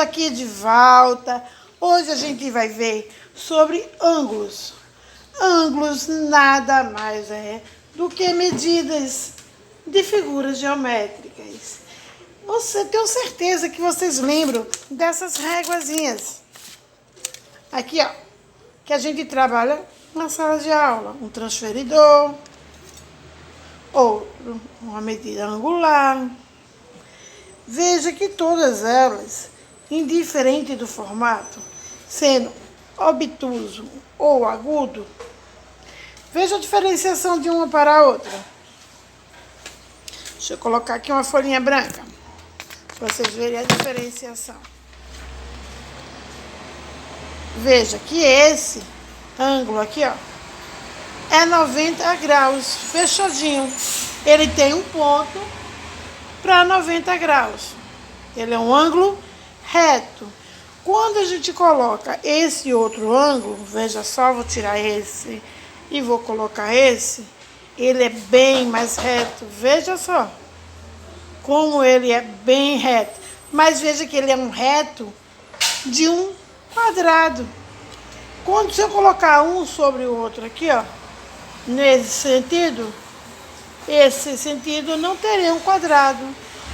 aqui de volta. Hoje a gente vai ver sobre ângulos. Ângulos nada mais é do que medidas de figuras geométricas. Tenho certeza que vocês lembram dessas réguazinhas. Aqui, ó, que a gente trabalha na sala de aula. Um transferidor, ou uma medida angular. Veja que todas elas, indiferente do formato, sendo obtuso ou agudo, veja a diferenciação de uma para a outra. Deixa eu colocar aqui uma folhinha branca, para vocês verem a diferenciação. Veja que esse ângulo aqui, ó, é 90 graus, fechadinho. Ele tem um ponto para 90 graus. Ele é um ângulo reto. Quando a gente coloca esse outro ângulo, veja só, vou tirar esse e vou colocar esse, ele é bem mais reto. Veja só como ele é bem reto. Mas veja que ele é um reto de um quadrado. Quando se eu colocar um sobre o outro aqui, ó, nesse sentido, esse sentido não teria um quadrado.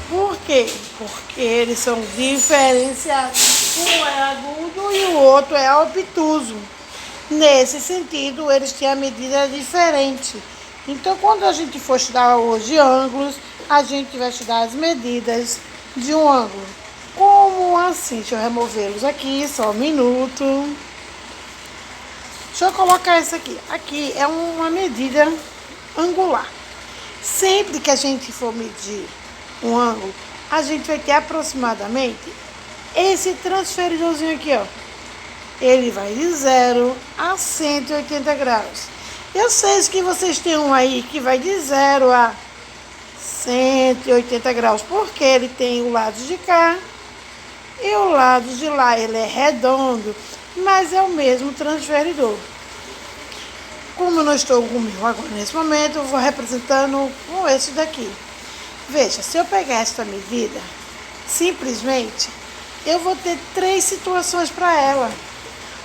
Por quê? Porque eles são diferenciados. Um é agudo e o outro é obtuso. Nesse sentido, eles têm a medida diferente. Então, quando a gente for estudar hoje ângulos, a gente vai estudar as medidas de um ângulo. Como assim? Deixa eu removê-los aqui, só um minuto. Deixa eu colocar isso aqui. Aqui é uma medida angular. Sempre que a gente for medir um ângulo, a gente vai ter aproximadamente esse transferidorzinho aqui, ó. Ele vai de 0 a 180 graus. Eu sei que vocês têm um aí que vai de 0 a 180 graus, porque ele tem o lado de cá e o lado de lá. Ele é redondo, mas é o mesmo transferidor. Como eu não estou com o meu agora nesse momento, eu vou representando com esse daqui. Veja, se eu pegar esta medida, simplesmente, eu vou ter 3 situações para ela.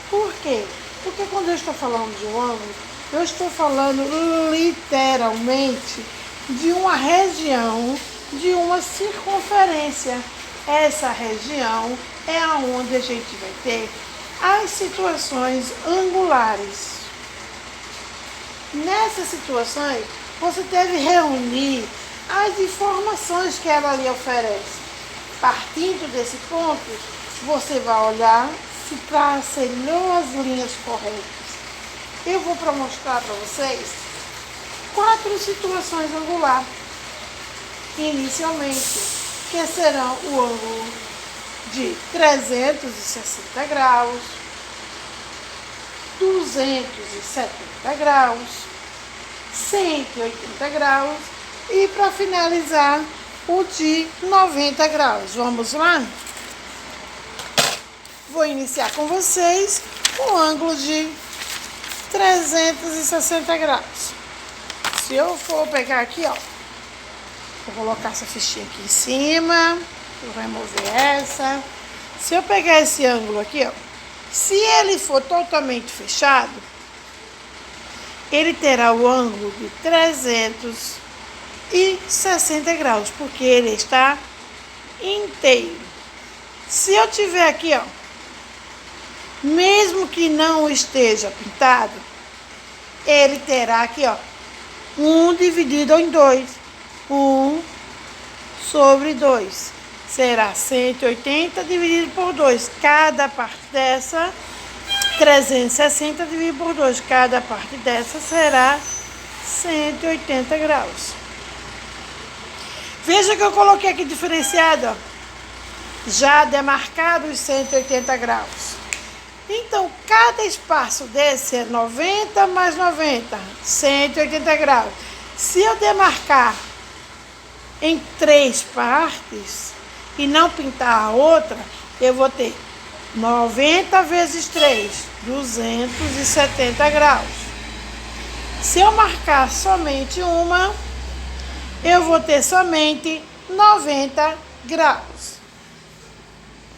Por quê? Porque quando eu estou falando de um ângulo, eu estou falando literalmente de uma região, de uma circunferência. Essa região é onde a gente vai ter as situações angulares. Nessas situações, você deve reunir as informações que ela lhe oferece. Partindo desse ponto, você vai olhar se tracelhou as linhas corretas. Eu vou mostrar para vocês 4 situações angulares. Inicialmente, que serão o ângulo de 360 graus, 270 graus, 180 graus e para finalizar o de 90 graus. Vamos lá? Vou iniciar com vocês o ângulo de 360 graus. Se eu for pegar aqui, ó, vou colocar essa fichinha aqui em cima, vou remover essa. Se eu pegar esse ângulo aqui, ó, se ele for totalmente fechado, ele terá o ângulo de 360 graus, porque ele está inteiro. Se eu tiver aqui, ó, mesmo que não esteja pintado, ele terá aqui, ó, 1 dividido em 2. 1 sobre 2. Será 180 dividido por 2. Cada parte dessa, 360 dividido por 2. Cada parte dessa será 180 graus. Veja que eu coloquei aqui diferenciado, ó, já demarcado os 180 graus. Então, cada espaço desse é 90 mais 90, 180 graus. Se eu demarcar em 3 partes e não pintar a outra, eu vou ter 90 vezes 3, 270 graus. Se eu marcar somente uma, eu vou ter somente 90 graus.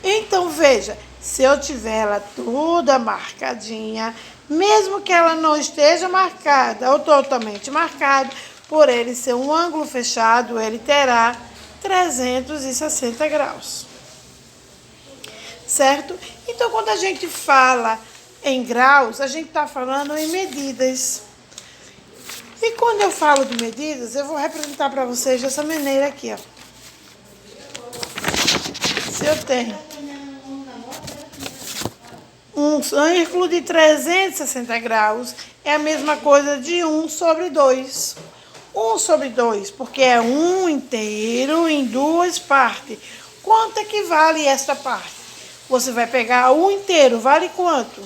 Então, veja, se eu tiver ela toda marcadinha, mesmo que ela não esteja marcada ou totalmente marcada, por ele ser um ângulo fechado, ele terá 360 graus. Certo? Então, quando a gente fala em graus, a gente está falando em medidas. E quando eu falo de medidas, eu vou representar para vocês dessa maneira aqui, ó. Se eu tenho um círculo de 360 graus, é a mesma coisa de 1 sobre 2. 1 sobre 2, porque é 1 inteiro em 2 partes. Quanto é que vale esta parte? Você vai pegar 1 inteiro, vale quanto?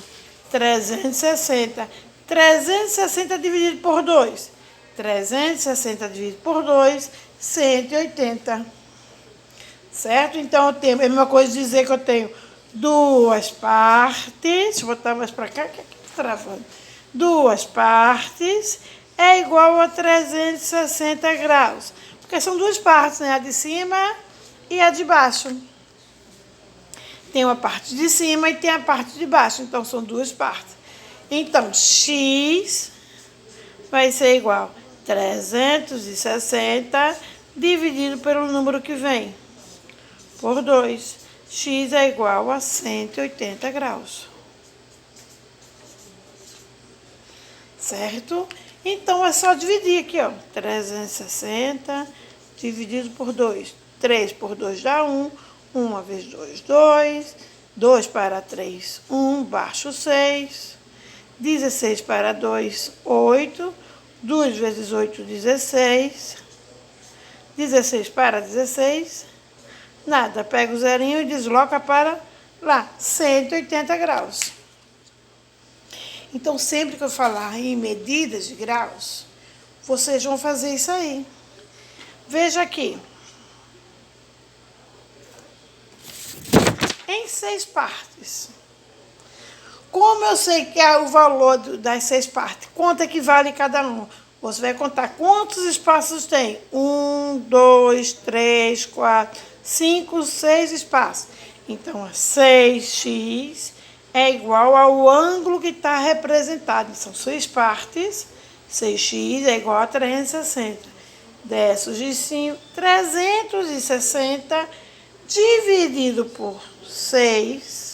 360. 360 dividido por 2. 360 dividido por 2, 180. Certo? Então, eu tenho, é a mesma coisa dizer que eu tenho 2 partes. Deixa eu botar mais para cá, que aqui está travando. 2 partes é igual a 360 graus. Porque são 2 partes, né? A de cima e a de baixo. Tem uma parte de cima e tem a parte de baixo. Então, são 2 partes. Então, x vai ser igual a 360 dividido pelo número que vem, por 2. X é igual a 180 graus. Certo? Então, é só dividir aqui, ó. 360 dividido por 2. 3 por 2 dá 1. 1 vezes 2, 2. 2 para 3, 1. Baixo 6. 16 para 2, 8. 2 vezes 8, 16. 16 para 16. Nada. Pega o zerinho e desloca para lá. 180 graus. Então, sempre que eu falar em medidas de graus, vocês vão fazer isso aí. Veja aqui. Em 6 partes. Como eu sei que é o valor das 6 partes, quanto é que vale cada um? Você vai contar quantos espaços tem. 1, 2, 3, 4, 5, 6 espaços. Então, 6x é igual ao ângulo que está representado. São 6 partes. 6x é igual a 360. 10 de 5, 360 dividido por 6.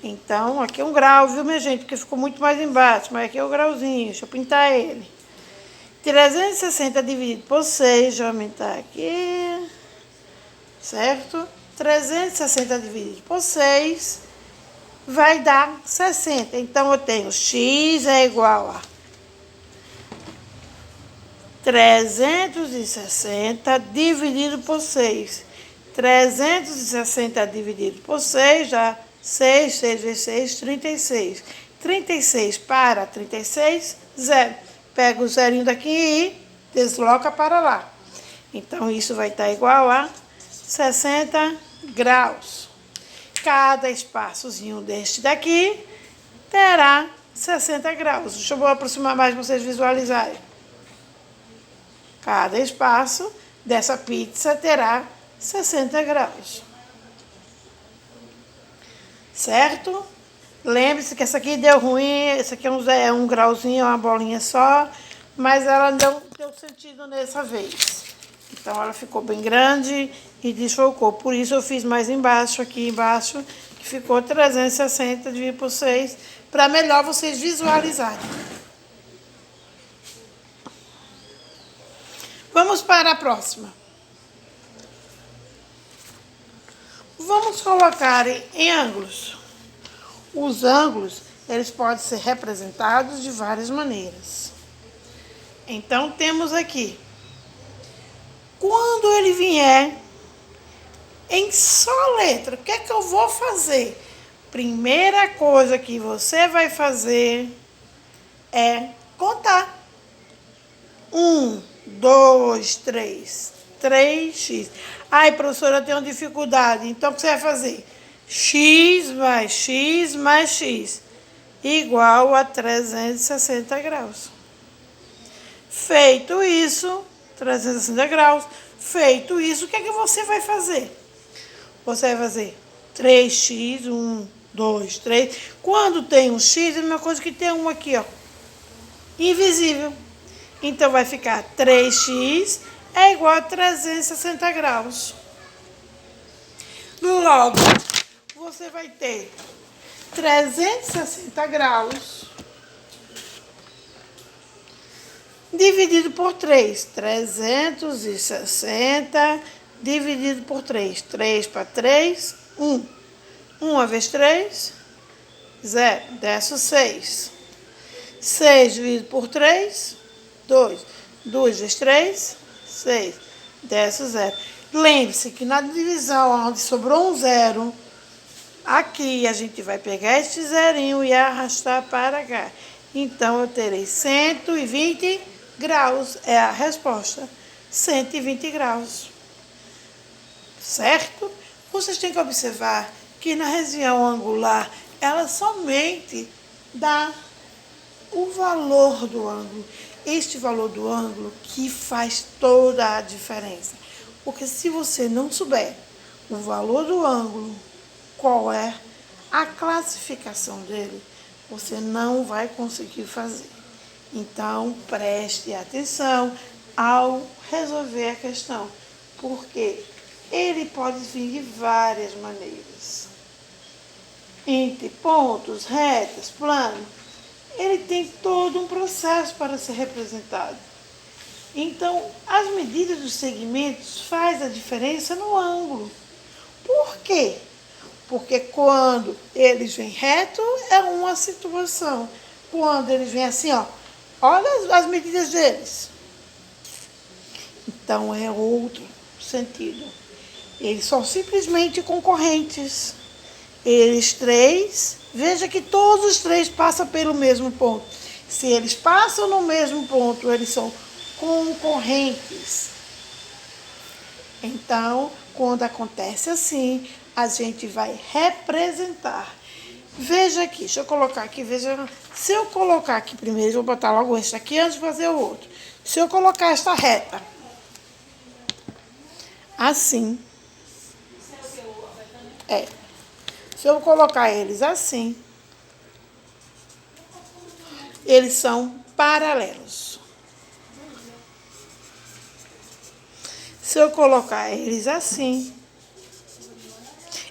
Então, aqui é um grau, viu, minha gente? Porque ficou muito mais embaixo, mas aqui é o grauzinho. Deixa eu pintar ele. 360 dividido por 6, deixa eu aumentar aqui. Certo? 360 dividido por 6 vai dar 60. Então, eu tenho x é igual a 360 dividido por 6. 360 dividido por 6 dá 6, 6 vezes 6, 36. 36 para 36, 0. Pega o zerinho daqui e desloca para lá. Então, isso vai estar igual a 60 graus. Cada espaçozinho deste daqui terá 60 graus. Deixa eu aproximar mais para vocês visualizarem. Cada espaço dessa pizza terá 60 graus. Certo? Lembre-se que essa aqui deu ruim, essa aqui é um grauzinho, uma bolinha só, mas ela não deu sentido dessa vez. Então, ela ficou bem grande e desfocou. Por isso, eu fiz mais embaixo, aqui embaixo, que ficou 360 dividido por 6, para melhor vocês visualizarem. Vamos para a próxima. Vamos colocar em ângulos. Os ângulos, eles podem ser representados de várias maneiras. Então, temos aqui. Quando ele vier em só letra, o que é que eu vou fazer? Primeira coisa que você vai fazer é contar. 1, 2, 3, 3x. Ai, professora, eu tenho dificuldade. Então, o que você vai fazer? X mais x igual a 360 graus. Feito isso, 360 graus. Feito isso, o que é que você vai fazer? Você vai fazer 3x, 1, 2, 3. Quando tem um x, é a mesma coisa que ter um aqui, ó, invisível. Então, vai ficar 3x é igual a 360 graus. Logo, você vai ter 360 graus dividido por 3. 360 dividido por 3. 3 para 3, 1. 1 vezes 3, 0. Desce o 6. 6 dividido por 3, 2. 2 vezes 3, 6. Desce o 0. Lembre-se que na divisão onde sobrou um 0, aqui a gente vai pegar este zerinho e arrastar para cá. Então, eu terei 120 graus. É a resposta. 120 graus. Certo? Vocês têm que observar que na região angular, ela somente dá o valor do ângulo. Este valor do ângulo que faz toda a diferença. Porque se você não souber o valor do ângulo, qual é a classificação dele, você não vai conseguir fazer. Então, preste atenção ao resolver a questão, porque ele pode vir de várias maneiras. Entre pontos, retas, planos, ele tem todo um processo para ser representado. Então, as medidas dos segmentos fazem a diferença no ângulo. Por quê? Porque quando eles vêm reto, é uma situação. Quando eles vêm assim, ó, olha as medidas deles. Então, é outro sentido. Eles são simplesmente concorrentes. Eles três, veja que todos os três passam pelo mesmo ponto. Se eles passam no mesmo ponto, eles são concorrentes. Então, quando acontece assim, a gente vai representar. Veja aqui, deixa eu colocar aqui, veja. Se eu colocar aqui primeiro, vou botar logo este aqui antes de fazer o outro. Se eu colocar esta reta, assim, se eu colocar eles assim, eles são paralelos. Se eu colocar eles assim,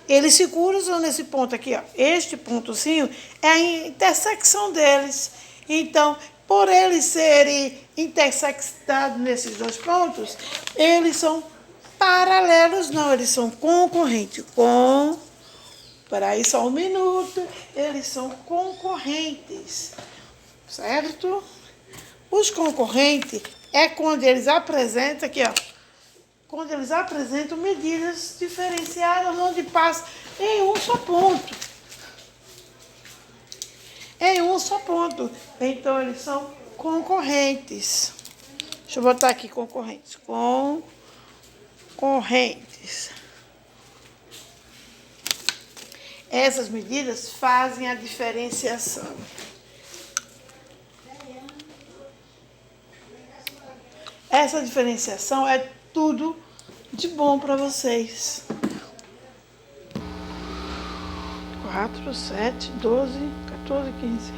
eles se cruzam nesse ponto aqui, ó. Este pontozinho é a intersecção deles. Então, por eles serem intersectados nesses dois pontos, eles são paralelos, não, eles são concorrentes. Peraí, só um minuto. Eles são concorrentes, certo? Os concorrentes é quando eles apresentam, aqui, ó, quando eles apresentam medidas diferenciadas onde passa em um só ponto. Em um só ponto. Então, eles são concorrentes. Deixa eu botar aqui concorrentes. Concorrentes. Essas medidas fazem a diferenciação. Essa diferenciação é tudo de bom para vocês. 4, 7, 12, 14, 15.